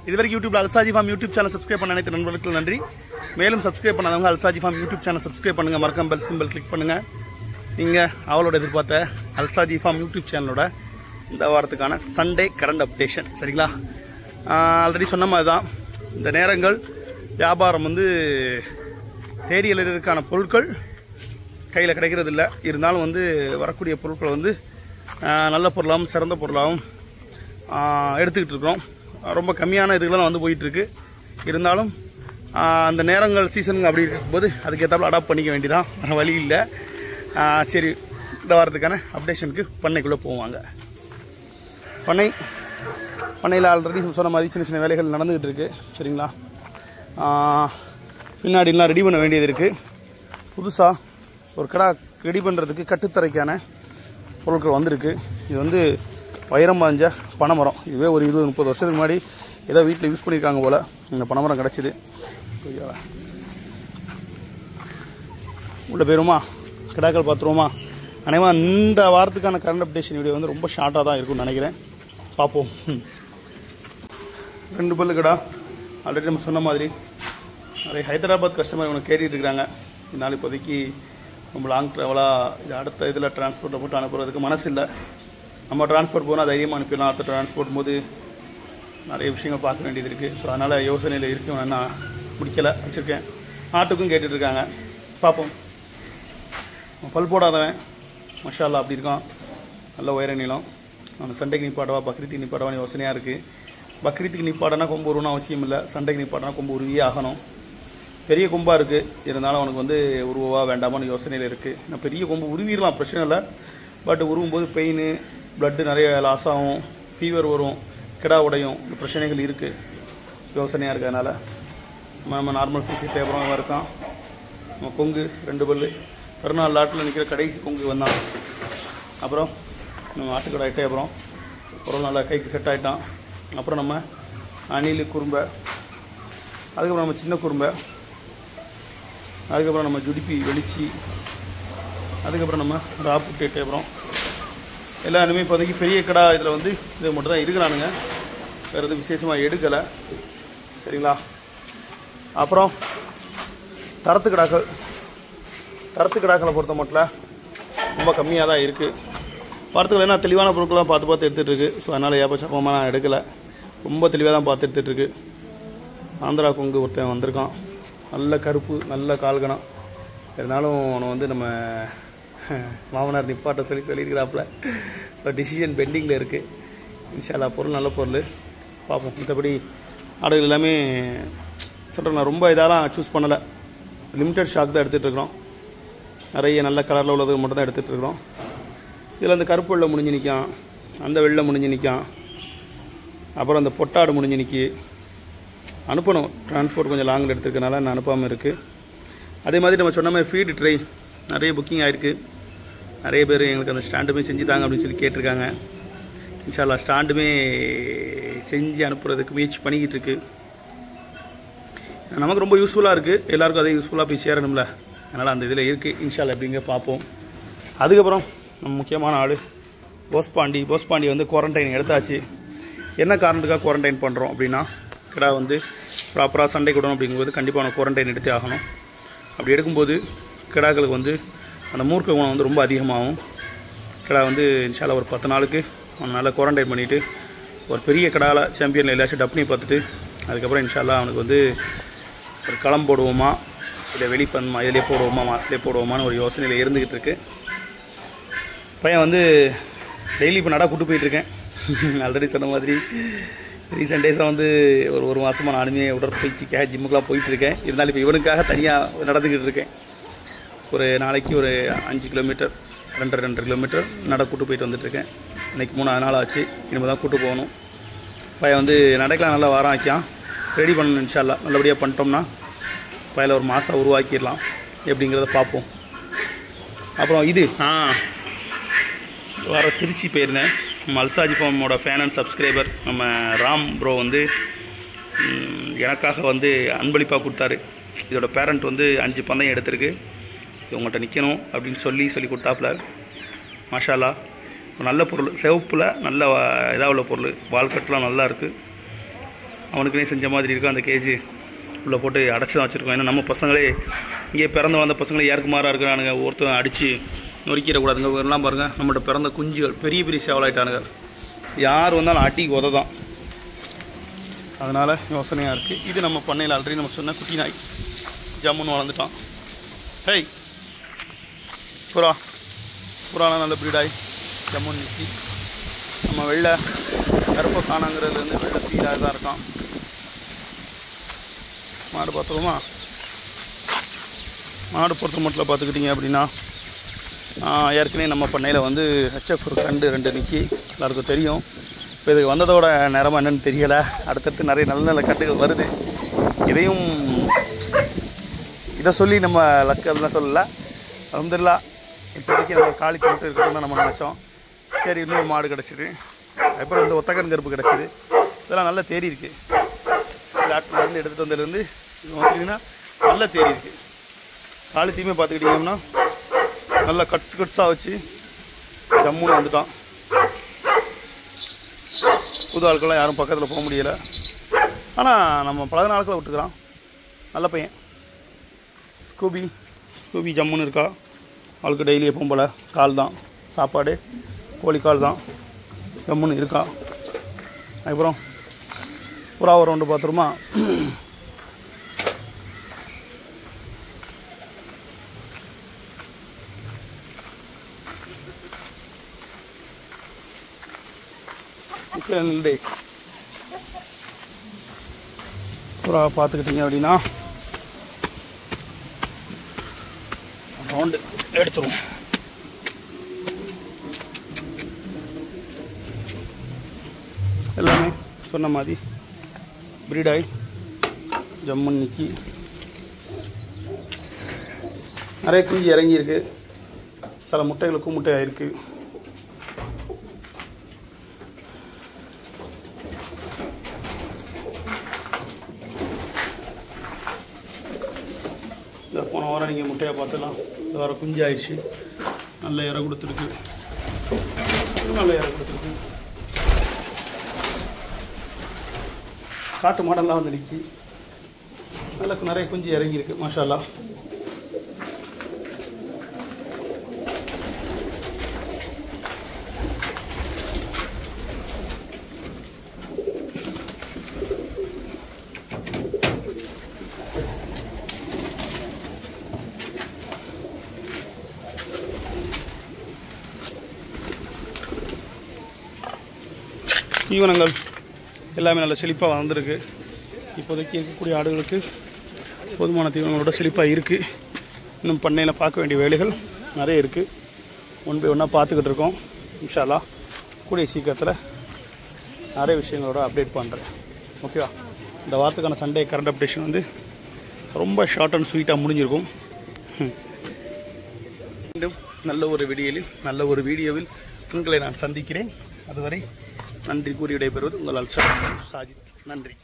இதுவரைக்கும் யூடியூப்ல அல்சாஜி form YouTube channel subscribe பண்ண அனைத்து நண்பர்களுக்கு நன்றி. மேலும் சப்ஸ்கிரைப் பண்ணாதவங்க அல்சாஜி ஃபார்ம் யூடியூப் சேனல் சப்ஸ்கிரைப் பண்ணுங்க, மறக்காம பெல் சிம்பல் கிளிக் பண்ணுங்க. நீங்க அவளோட எதிர்பார்த்த அல்சாஜி ஃபார்ம் யூடியூப் சேனலோட இந்த வாரத்துக்கான சண்டே கரண்ட் அப்டேஷன். சரிங்களா? ஆல்ரெடி சொன்ன மாதிரி தான் இந்த நேரங்கள் வியாபாரம் வந்து தேடி எழுதுறதுக்கான பொருட்கள் கையில் கிடைக்கிறது இல்லை. இருந்தாலும் வந்து வரக்கூடிய பொருட்களை வந்து நல்ல பொருளாகவும் சிறந்த பொருளாகவும் எடுத்துக்கிட்டு இருக்கிறோம். ரொம்ப கம்மியான இதுகளாம் வந்து போயிட்டுருக்கு. இருந்தாலும் அந்த நேரங்கள் சீசனுங்க அப்படி இருக்கும்போது அதுக்கேற்றாப்புல அடாப்ட் பண்ணிக்க வேண்டியதான், வேறு வழி இல்லை. சரி, இந்த வாரத்துக்கான அப்டேஷனுக்கு பண்ணைக்குள்ளே போவாங்க. பண்ணையில் ஆல்ரெடி சொன்ன மாதிரி சின்ன சின்ன வேலைகள் நடந்துக்கிட்டு இருக்குது. சரிங்களா? பின்னாடிலாம் ரெடி பண்ண வேண்டியது இருக்குது. புதுசாக ஒரு கடை ரெடி பண்ணுறதுக்கு கட்டுத்தரைக்கான பொருட்கள் வந்திருக்கு. இது வந்து வைரம் பாஞ்ச பனைமரம். இதுவே ஒரு 20-30 வருஷத்துக்கு முன்னாடி ஏதோ வீட்டில் யூஸ் பண்ணியிருக்காங்க போல். இந்த பனைமரம் கிடச்சிது. உள்ள போயிருமா, கிடாக்கள் பார்த்துருவோமா? அனைவரும் இந்த வாரத்துக்கான கரண்ட் அப்டேஷன் வீடியோ வந்து ரொம்ப ஷார்ட்டாக தான் இருக்கும்னு நினைக்கிறேன். பார்ப்போம். 2 பல்லு கடா ஆல்ரெடி நம்ம சொன்ன மாதிரி நிறைய ஹைதராபாத் கஸ்டமர் இவங்க கேட்டுட்டு இருக்கிறாங்க. இதனால் இப்போதைக்கு ரொம்ப லாங் ட்ராவலாக இது அடுத்த இதில் டிரான்ஸ்போர்ட்டை போட்டு அனுப்புறதுக்கு மனசு இல்லை. நம்ம டிரான்ஸ்போர்ட் போனால் தைரியமாக அனுப்பிடலாம். அடுத்த டிரான்ஸ்போர்ட் போது நிறைய விஷயங்கள் பார்க்க வேண்டியது இருக்குது. ஸோ அதனால் யோசனையில் இருக்கும். நான் முடிக்கலை, வச்சுருக்கேன். ஆட்டுக்கும் கேட்டுட்ருக்காங்க. பார்ப்போம். பல் போடாதவன் மஷாலா அப்படி இருக்கான். நல்ல உயர நீளம். அந்த சண்டைக்கு நிப்பாடவா பக்ரீத்துக்கு நிப்பாடவான்னு யோசனையாக இருக்குது. பக்ரீத்துக்கு நிப்பாடனா கொம்பு உருவணும் அவசியம் இல்லை. சண்டைக்கு நிப்பாடனா கொம்பு உருவியே ஆகணும். பெரிய கொம்பாக இருக்குது. இருந்தாலும் அவனுக்கு வந்து உருவவா வேண்டாமான்னு யோசனையில் இருக்குது. நான் பெரிய கொம்பு உருவிடலாம், பிரச்சனை இல்லை. பட் உருவும்போது பெயின், ப்ளட்டு நிறைய லாஸ் ஆகும், ஃபீவர் வரும், கிடா உடையும், இந்த பிரச்சனைகள் இருக்குது. யோசனையாக இருக்குது. அதனால் நம்ம நார்மல் சிசி டேபரம் இருக்கான். நம்ம கொங்கு 2 பல்லு 14 லாட்டில் நிற்கிற கடைசி கொங்கு வந்தான். அப்புறம் நம்ம ஆட்டுக்கடை டேபரம் அப்புறம் நல்லா கைக்கு செட் ஆகிட்டான். அப்புறம் நம்ம அணில் குறும்பை, அதுக்கப்புறம் நம்ம சின்ன குறும்பை, அதுக்கப்புறம் நம்ம ஜுடிப்பி வெளிச்சி, அதுக்கப்புறம் நம்ம ராப்புட்டு டேபரம். எல்லாருமே இப்போதைக்கு பெரிய கடா இதில் வந்து இது மட்டும் தான் இருக்கிறானுங்க. வேறு எதுவும் விசேஷமாக எடுக்கலை. சரிங்களா? அப்புறம் தரத்து கிடாக்களை பொறுத்த மட்டும் ரொம்ப கம்மியாக தான் இருக்குது. வாரத்துக்கு என்ன தெளிவான பொருட்கள்லாம் பார்த்து எடுத்துகிட்ருக்கு. ஸோ அதனால் ஏப்பச்சப்பமாக நான் எடுக்கலை. ரொம்ப தெளிவாக தான் பார்த்து எடுத்துகிட்ருக்கு. ஆந்திரா கொங்கு ஒருத்தன் வந்திருக்கான். நல்ல கருப்பு, நல்ல கால்கணம். இருந்தாலும் அவனை வந்து நம்ம மாமனார் நிப்பாட்ட சொல்லியிருக்கிறாப்புல. ஸோ டிசிஷன் பெண்டிங்கில் இருக்குது. இன்ஷால்லா பொருள் நல்ல பொருள். பார்ப்போம். மற்றபடி ஆடுகள் எல்லாமே சொல்கிறேன், நான் ரொம்ப இதெல்லாம் சூஸ் பண்ணலை. லிமிட்டட் ஸ்டாக் தான் எடுத்துகிட்ருக்குறோம். நிறைய நல்ல கலரில் உள்ளது மட்டும் தான் எடுத்துகிட்ருக்குறோம். இதில் அந்த கருப்பு வெள்ளை முடிஞ்சு நிற்கான், அந்த வெள்ளை முடிஞ்சு நிற்கான், அப்புறம் அந்த பொட்டாடு முடிஞ்சு நிற்கி. அனுப்பணும். டிரான்ஸ்போர்ட் கொஞ்சம் லாங்கில் எடுத்துருக்கனால நான் அனுப்பாமல் இருக்குது. அதே மாதிரி நம்ம சொன்ன மாதிரி ஃபீடு ட்ரை நிறைய புக்கிங் ஆகிருக்கு. நிறைய பேர் எங்களுக்கு அந்த ஸ்டாண்டுமே செஞ்சு தாங்க அப்படின்னு சொல்லி கேட்டிருக்காங்க. இன்ஷால்லா ஸ்டாண்டுமே செஞ்சு அனுப்புறதுக்கு முயற்சி பண்ணிக்கிட்டு இருக்கு. நமக்கு ரொம்ப யூஸ்ஃபுல்லாக இருக்குது. எல்லாருக்கும் அதே யூஸ்ஃபுல்லாக போய் சேரணும்ல. அதனால் அந்த இதில் இருக்குது. இன்ஷால்லா எப்படிங்க பார்ப்போம். அதுக்கப்புறம் நம்ம முக்கியமான ஆள் போஸ்பாண்டி வந்து குவாரண்டைன் எடுத்தாச்சு. என்ன காரணத்துக்காக குவாரண்டைன் பண்ணுறோம் அப்படின்னா, கிடா வந்து ப்ராப்பராக சண்டை கொடுக்கணும் அப்படிங்கும்போது கண்டிப்பாக நம்ம குவாரண்டைன் எடுத்தே ஆகணும். அப்படி எடுக்கும்போது கிடாக்களுக்கு வந்து அந்த மூர்க்க குணம் வந்து ரொம்ப அதிகமாகும். கிடா வந்து இன்ஷால்லா ஒரு 10 நாளுக்கு நல்லா குவாரண்டைன் பண்ணிவிட்டு ஒரு பெரிய கடாவில் சாம்பியனில் எல்லாச்சும் டப்னி பார்த்துட்டு அதுக்கப்புறம் இன்ஷால்லா அவனுக்கு வந்து ஒரு களம் போடுவோமா, இல்லை வெளிப்பண்மா இதிலே போடுவோமா, மாசிலே போடுவோமான்னு ஒரு யோசனையில் இருந்துக்கிட்டு இருக்கு. பையன் வந்து டெய்லி இப்போ நடா கூட்டு போயிட்டுருக்கேன். ஆல்ரெடி சொன்ன மாதிரி ரீசெண்ட் டேஸாக வந்து ஒரு மாதமாக நானுமே உடற்பயிற்சிக்காக ஜிம்முக்கெலாம் போயிட்டுருக்கேன். இருந்தாலும் இப்போ இவனுக்காக தனியாக நடந்துக்கிட்டு இருக்கேன். ஒரு நாளைக்கு ஒரு 5 கிலோமீட்டர் 2.5 கிலோமீட்டர் கூட்டு போயிட்டு வந்துட்டுருக்கேன். இன்றைக்கி 3ஆவது நாள் ஆச்சு. இனிமேல் தான் கூட்டு போகணும். பையன் வந்து நடக்கலாம், நல்லா வாரம் ஆக்கியான். ரெடி பண்ணணும். இன்ஷால்லா நல்லபடியாக பண்ணிட்டோம்னா பையில ஒரு மாதம் உருவாக்கிடலாம். எப்படிங்கிறத பார்ப்போம். அப்புறம் இது வர திருச்சி போயிருந்தேன். நம்ம அல்சாஜி ஃபார்மோட ஃபேன் அண்ட் சப்ஸ்கிரைபர் நம்ம ராம் ப்ரோ வந்து எனக்காக வந்து அன்பளிப்பாக கொடுத்தாரு. இதோட பேரண்ட் வந்து 5 பந்தயம் எடுத்திருக்கு. இது உங்கள்கிட்ட நிற்கணும் அப்படின்னு சொல்லி கொடுத்தாப்புல. மாஷாலா நல்ல பொருள், சிவப்பில் நல்ல இதாக உள்ள பொருள். வால்கட்லாம் நல்லா இருக்குது. அவனுக்குனே செஞ்ச மாதிரி இருக்குது. அந்த கேஜி உள்ளே போட்டு அடைச்சி தான் வச்சுருக்கோம். ஏன்னா நம்ம பசங்களே இங்கே பிறந்து வளர்ந்த பசங்களே யாருக்கு மாறாக இருக்கிறானுங்க. ஒருத்தன் அடித்து நொறுக்கிடக்கூடாதுங்க. எல்லாம் பாருங்கள், நம்மகிட்ட பிறந்த குஞ்சுகள் பெரிய பெரிய சேவலாயிட்டானுங்க. யார் வந்தாலும் அட்டிக்கு உததான். அதனால் யோசனையாக இருக்குது. இது நம்ம பண்ணையில் ஆல்ரெடி நம்ம சொன்ன குட்டி நாய் ஜம்முன்னு வளர்ந்துட்டான். ஹேய் புறாலாம் நல்ல ப்ரீடாய் ஜம்முன்னு நிற்கி. நம்ம வெள்ளை கருப்பை காணாங்கிறதுலேருந்து வெள்ளை சீராக தான் இருக்கான். மாடு பார்த்துருவோமா? மாடு பொறுத்த மட்டும் பார்த்துக்கிட்டிங்க அப்படின்னா ஏற்கனவே நம்ம பண்ணையில் வந்து ஹெச்எஃப் ரெண்டு நிற்கி எல்லாருக்கும் தெரியும். இப்போ இதுக்கு வந்ததோட நேரமாக என்னென்னு தெரியலை. அடுத்தடுத்து நிறைய நல்ல நல்ல கட்டுகள் வருது. இதை சொல்லி நம்ம லக்கு அதெல்லாம் சொல்லலை. அல்ஹம்துலில்லாஹ் இப்போதைக்கு நம்ம காலிக்கு மட்டும் இருக்கணும் தான் நம்ம நினச்சோம். சரி, இன்னொரு மாடு கிடச்சிது. அப்புறம் இந்த ஒத்தக்கன் கருப்பு கிடச்சிது. இதெல்லாம் நல்லா தேறி இருக்குது. டாக்டர்லேருந்து எடுத்துகிட்டு வந்ததுலேருந்து இது பார்த்திங்கன்னா நல்லா தேறி இருக்குது. காலத்தையுமே பார்த்துக்கிட்டிங்கன்னா நல்லா கட்ஸாக வச்சு ஜம்முன்னு வந்துட்டான். புது ஆட்கள்லாம் யாரும் பக்கத்தில் போக முடியலை. ஆனால் நம்ம பழகின ஆட்களை விட்டுக்கிறான். நல்ல பையன். ஸ்கூபி ஜம்முன்னு இருக்கா. அவளுக்கு டெய்லி எப்பவும் போல் கால் தான் சாப்பாடு, கோழிக்கால் தான். ஜம்முன்னு இருக்கா. அதுக்கப்புறம் புறா ஒரு ரவுண்டு பார்த்துருமா? டே புறா பார்த்துக்கிட்டிங்க அப்படின்னா ரவுண்டு எடுத்துருவோம். எல்லாமே சொன்ன மாதிரி ப்ரீடாய் ஜம்முன்னு நிற்கி நிறைய குஞ்சு இறங்கியிருக்கு. சில முட்டைகளுக்கும் முட்டையாயிருக்கு. இந்த போன வாரம் நீங்கள் முட்டையை பார்த்துலாம். இந்த வாரம் குஞ்சு ஆயிடுச்சு. நல்ல இறை கொடுத்துருக்கு. காட்டு மாடெல்லாம் வந்து நிற்கி நல்ல நிறைய குஞ்சு இறங்கியிருக்கு. மாஷா அல்லாஹ். தீவனங்கள் எல்லாமே நல்ல செழிப்பாக வளர்ந்துருக்கு. இப்போதைக்கு இருக்கக்கூடிய ஆடுகளுக்கு போதுமான தீவனங்களோட செழிப்பாக இருக்குது. இன்னும் பண்ணையில் பார்க்க வேண்டிய வேலைகள் நிறைய இருக்குது. ஒன் பை ஒன்னாக பார்த்துக்கிட்டு இருக்கோம். இன்ஷா அல்லாஹ் கூடிய சீக்கிரத்தில் நிறைய விஷயங்களோட அப்டேட் பண்ணுறேன். ஓகேவா? இந்த வாரத்துக்கான சண்டே கரண்ட் அப்டேஷன் வந்து ரொம்ப ஷார்ட் அண்ட் ஸ்வீட்டாக முடிஞ்சிருக்கும். மீண்டும் நல்ல ஒரு வீடியோவில் உங்களை நான் சந்திக்கிறேன். அதுவரை நன்றி கூறி விடைபெறுவது உங்களால் சாஜித். நன்றி.